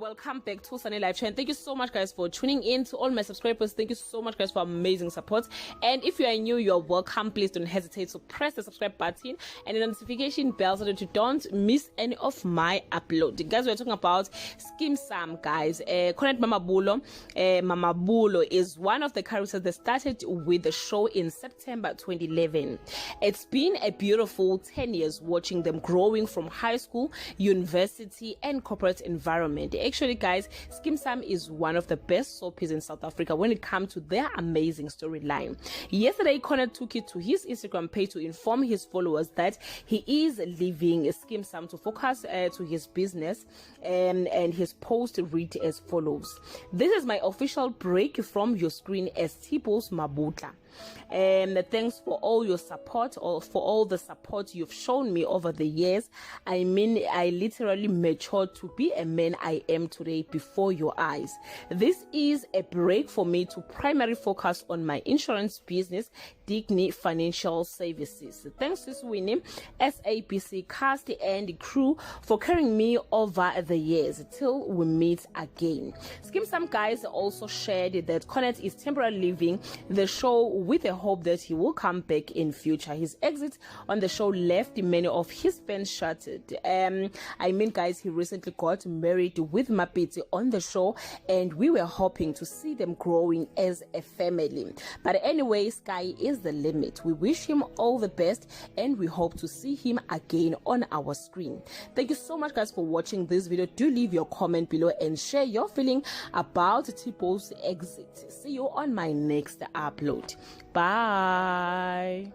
welcome back to Sunny Live Channel. Thank you so much guys for tuning in. To all my subscribers, thank you so much guys for amazing support. And if you are new, you're welcome. Please don't hesitate to press the subscribe button and the notification bell so that you don't miss any of my upload. Guys, we're talking about Skeem Saam, guys. Connect Mama Bulo. Mama Bulo is one of the characters that started with the show in September 2011. It's been a beautiful 10 years watching them growing from high school, university and corporate environment. Actually guys, Skeem Saam is one of the best soapies in South Africa when it comes to their amazing storyline. Yesterday, Connor took it to his Instagram page to inform his followers that he is leaving Skeem Saam to focus to his business, and his post read as follows: "This is my official break from your screen as Tbose Mabutla. And thanks for all your support, or for all the support you've shown me over the years. I mean, I literally matured to be a man I am today before your eyes. This is a break for me to primarily focus on my insurance business, Digny Financial Services. Thanks to Winnie, SABC cast and crew for carrying me over the years till we meet again." Skeem Saam guys also shared that Connect is temporarily leaving the show with a hope that he will come back in future. His exit on the show left many of his fans shattered. I mean guys, he recently got married with Mapitsi on the show and we were hoping to see them growing as a family. But anyway, sky is the limit. We wish him all the best and we hope to see him again on our screen. Thank you so much guys for watching this video. Do leave your comment below and share your feeling about Tbose's exit. See you on my next upload. Bye.